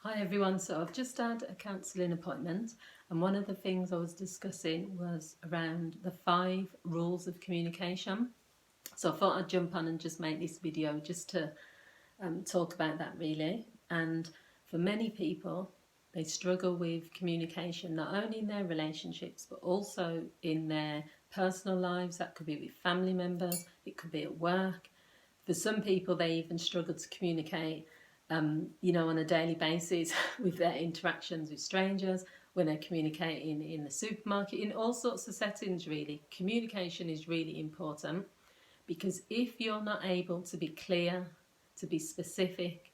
Hi everyone, so I've just had a counselling appointment, and one of the things I was discussing was around the 5 rules of communication. So I thought I'd jump on and just make this video just to talk about that really. And for many people, they struggle with communication not only in their relationships but also in their personal lives. That could be with family members, it could be at work. For some people, they even struggle to communicate on a daily basis with their interactions with strangers, when they're communicating in the supermarket, in all sorts of settings really. Communication is really important, because if you're not able to be clear, to be specific,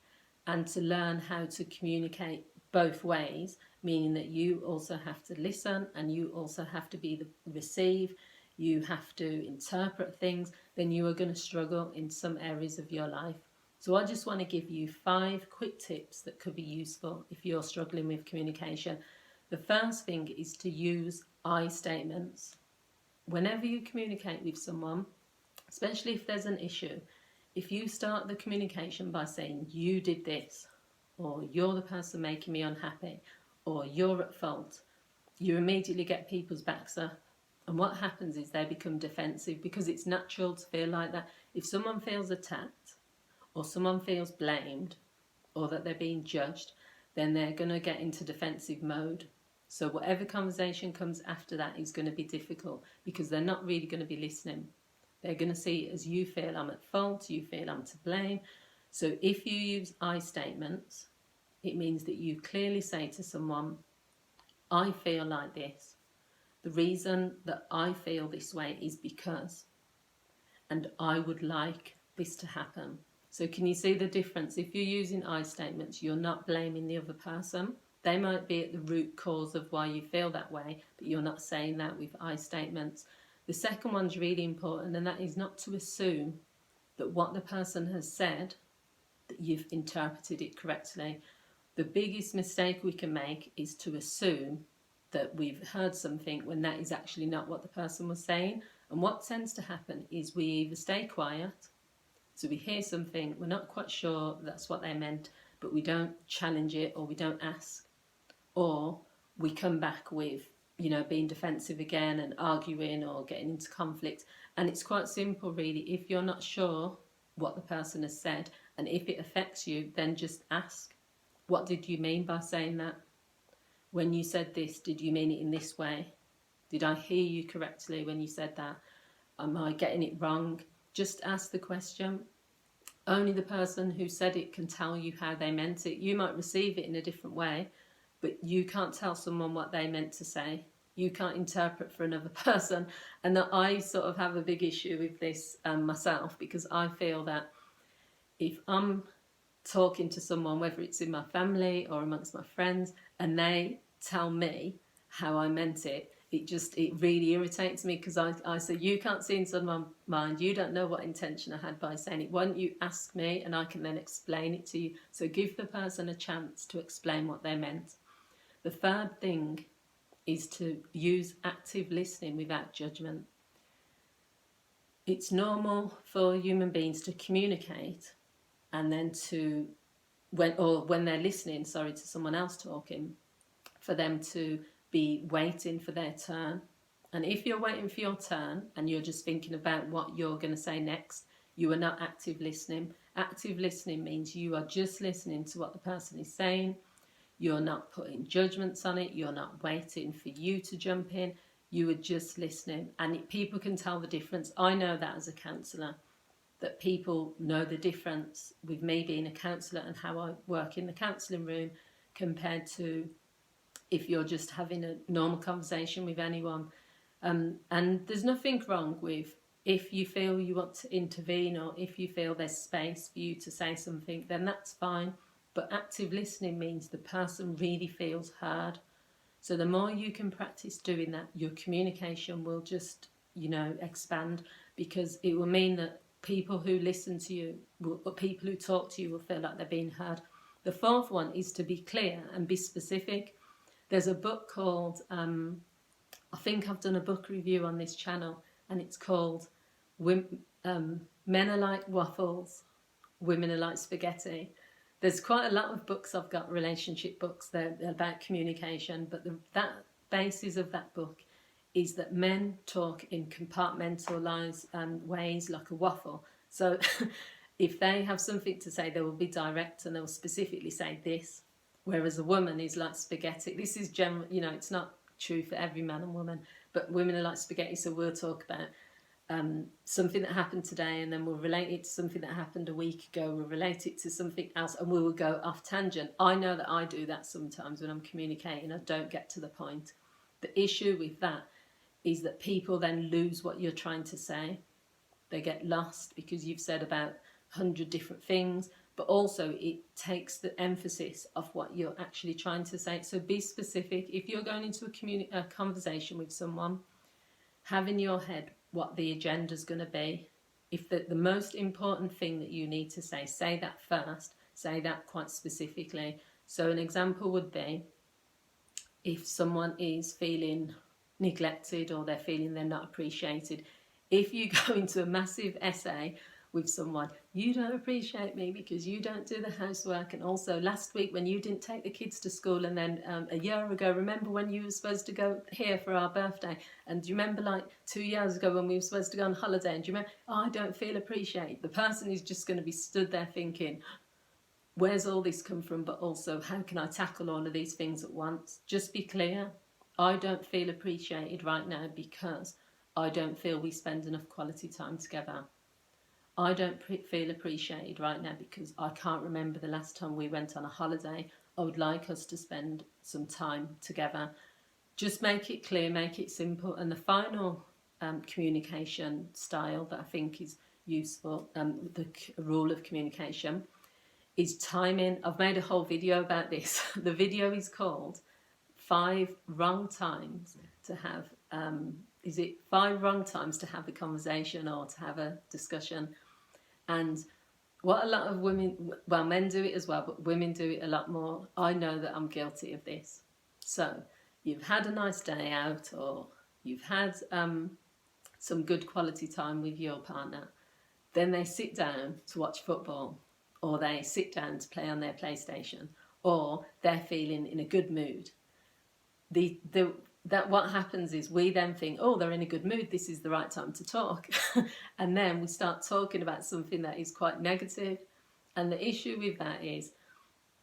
and to learn how to communicate both ways, meaning that you also have to listen and you also have to be the receive, you have to interpret things, then you are going to struggle in some areas of your life. So I just want to give you 5 quick tips that could be useful if you're struggling with communication. The first thing is to use I statements. Whenever you communicate with someone, especially if there's an issue, if you start the communication by saying you did this, or you're the person making me unhappy, or you're at fault, you immediately get people's backs up. And what happens is they become defensive, because it's natural to feel like that. If someone feels attacked, or someone feels blamed, or that they're being judged, then they're going to get into defensive mode. So whatever conversation comes after that is going to be difficult, because they're not really going to be listening. They're going to see it as you feel I'm at fault, you feel I'm to blame. So if you use I statements, it means that you clearly say to someone, I feel like this. The reason that I feel this way is because, and I would like this to happen. So can you see the difference? If you're using I statements, you're not blaming the other person. They might be at the root cause of why you feel that way, but you're not saying that with I statements. The second one's really important, and that is not to assume that what the person has said, that you've interpreted it correctly. The biggest mistake we can make is to assume that we've heard something when that is actually not what the person was saying. And what tends to happen is we either stay quiet, so we hear something, we're not quite sure that's what they meant, but we don't challenge it, or we don't ask, or we come back with, being defensive again and arguing or getting into conflict. And it's quite simple really. If you're not sure what the person has said, and if it affects you, then just ask, what did you mean by saying that? When you said this, did you mean it in this way? Did I hear you correctly when you said that? Am I getting it wrong? Just ask the question. Only the person who said it can tell you how they meant it. You might receive it in a different way, but you can't tell someone what they meant to say. You can't interpret for another person. And that I sort of have a big issue with this myself, because I feel that if I'm talking to someone, whether it's in my family or amongst my friends, and they tell me how I meant it, it really irritates me, because I say, you can't see inside my mind, you don't know what intention I had by saying it. Why don't you ask me and I can then explain it to you? So give the person a chance to explain what they meant. The third thing is to use active listening without judgment. It's normal for human beings to communicate, and then when they're listening, to someone else talking, for them to be waiting for their turn. And if you're waiting for your turn and you're just thinking about what you're going to say next, you are not active listening. Active listening means you are just listening to what the person is saying. You're not putting judgments on it. You're not waiting for you to jump in. You are just listening. And people can tell the difference. I know that as a counsellor, that people know the difference with me being a counsellor and how I work in the counselling room, compared to if you're just having a normal conversation with anyone. And there's nothing wrong with, if you feel you want to intervene, or if you feel there's space for you to say something, then that's fine. But active listening means the person really feels heard. So the more you can practice doing that, your communication will just, expand, because it will mean that people who listen to you, or people who talk to you, will feel like they're being heard. The fourth one is to be clear and be specific. There's a book called, I think I've done a book review on this channel, and it's called Men Are Like Waffles, Women Are Like Spaghetti. There's quite a lot of books I've got, relationship books, they're about communication, but that basis of that book is that men talk in compartmentalized ways, like a waffle. So if they have something to say, they will be direct and they'll specifically say this, whereas a woman is like spaghetti. This is general, you know, it's not true for every man and woman, but women are like spaghetti. So we'll talk about something that happened today, and then we'll relate it to something that happened a week ago, we'll relate it to something else, and we will go off tangent. I know that I do that sometimes when I'm communicating. I don't get to the point. The issue with that is that people then lose what you're trying to say. They get lost because you've said about 100 different things, but also it takes the emphasis of what you're actually trying to say. So be specific. If you're going into a conversation with someone, have in your head what the agenda's going to be. If the most important thing that you need to say that first, say that quite specifically. So an example would be, if someone is feeling neglected or they're feeling they're not appreciated, if you go into a massive essay with someone, you don't appreciate me because you don't do the housework, and also last week when you didn't take the kids to school, and then a year ago, remember when you were supposed to go here for our birthday, and do you remember like 2 years ago when we were supposed to go on holiday, and do you remember, oh, I don't feel appreciated. The person is just going to be stood there thinking, where's all this come from, but also how can I tackle all of these things at once? Just be clear. I don't feel appreciated right now because I don't feel we spend enough quality time together. I don't feel appreciated right now because I can't remember the last time we went on a holiday. I would like us to spend some time together. Just make it clear, make it simple. And the final communication style that I think is useful, the rule of communication, is timing. I've made a whole video about this. The video is called 5 Wrong Times to Have, is it 5 Wrong Times to Have a Conversation or to have a discussion? And what a lot of women, well, men do it as well, but women do it a lot more. I know that I'm guilty of this. So you've had a nice day out, or you've had some good quality time with your partner. Then they sit down to watch football, or they sit down to play on their PlayStation, or they're feeling in a good mood. That what happens is we then think, oh, they're in a good mood, this is the right time to talk. And then we start talking about something that is quite negative. And the issue with that is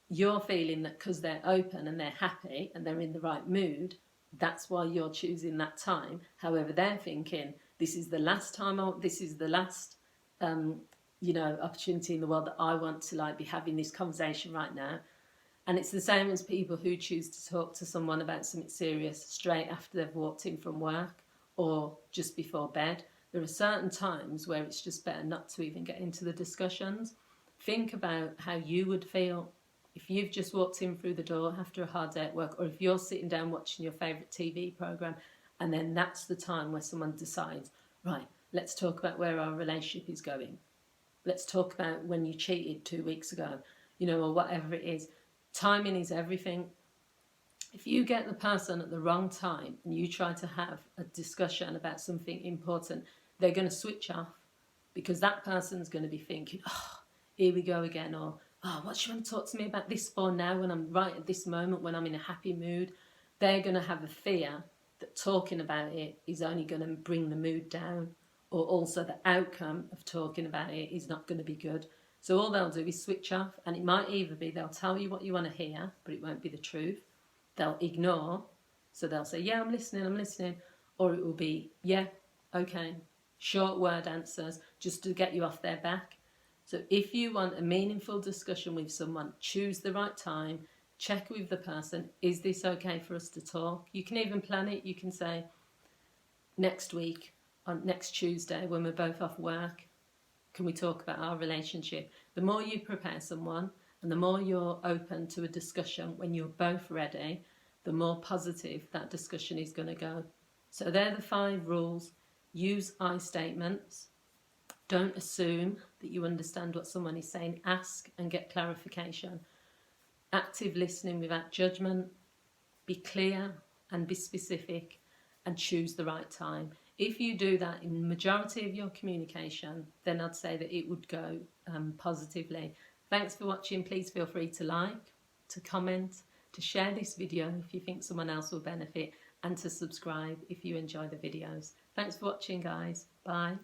you're feeling that because they're open and they're happy and they're in the right mood, that's why you're choosing that time. However, they're thinking, this is the last time, this is the last opportunity in the world that I want to be having this conversation right now. And it's the same as people who choose to talk to someone about something serious straight after they've walked in from work or just before bed. There are certain times where it's just better not to even get into the discussions. Think about how you would feel if you've just walked in through the door after a hard day at work, or if you're sitting down watching your favourite TV programme, and then that's the time where someone decides, right, let's talk about where our relationship is going. Let's talk about when you cheated 2 weeks ago, or whatever it is. Timing is everything. If you get the person at the wrong time and you try to have a discussion about something important, they're going to switch off, because that person's going to be thinking, oh, here we go again, or oh, what do you want to talk to me about this for now when I'm right at this moment, when I'm in a happy mood? They're going to have a fear that talking about it is only going to bring the mood down, or also the outcome of talking about it is not going to be good. So all they'll do is switch off, and it might either be they'll tell you what you want to hear, but it won't be the truth. They'll ignore, so they'll say, yeah, I'm listening, or it will be, yeah, okay, short word answers just to get you off their back. So if you want a meaningful discussion with someone, choose the right time, check with the person, is this okay for us to talk? You can even plan it. You can say, next week, on next Tuesday, when we're both off work, can we talk about our relationship? The more you prepare someone and the more you're open to a discussion when you're both ready, the more positive that discussion is going to go. So they're the 5 rules. Use I statements. Don't assume that you understand what someone is saying. Ask and get clarification. Active listening without judgment. Be clear and be specific, and choose the right time. If you do that in the majority of your communication, then I'd say that it would go positively. Thanks for watching. Please feel free to like, to comment, to share this video if you think someone else will benefit, and to subscribe if you enjoy the videos. Thanks for watching, guys. Bye.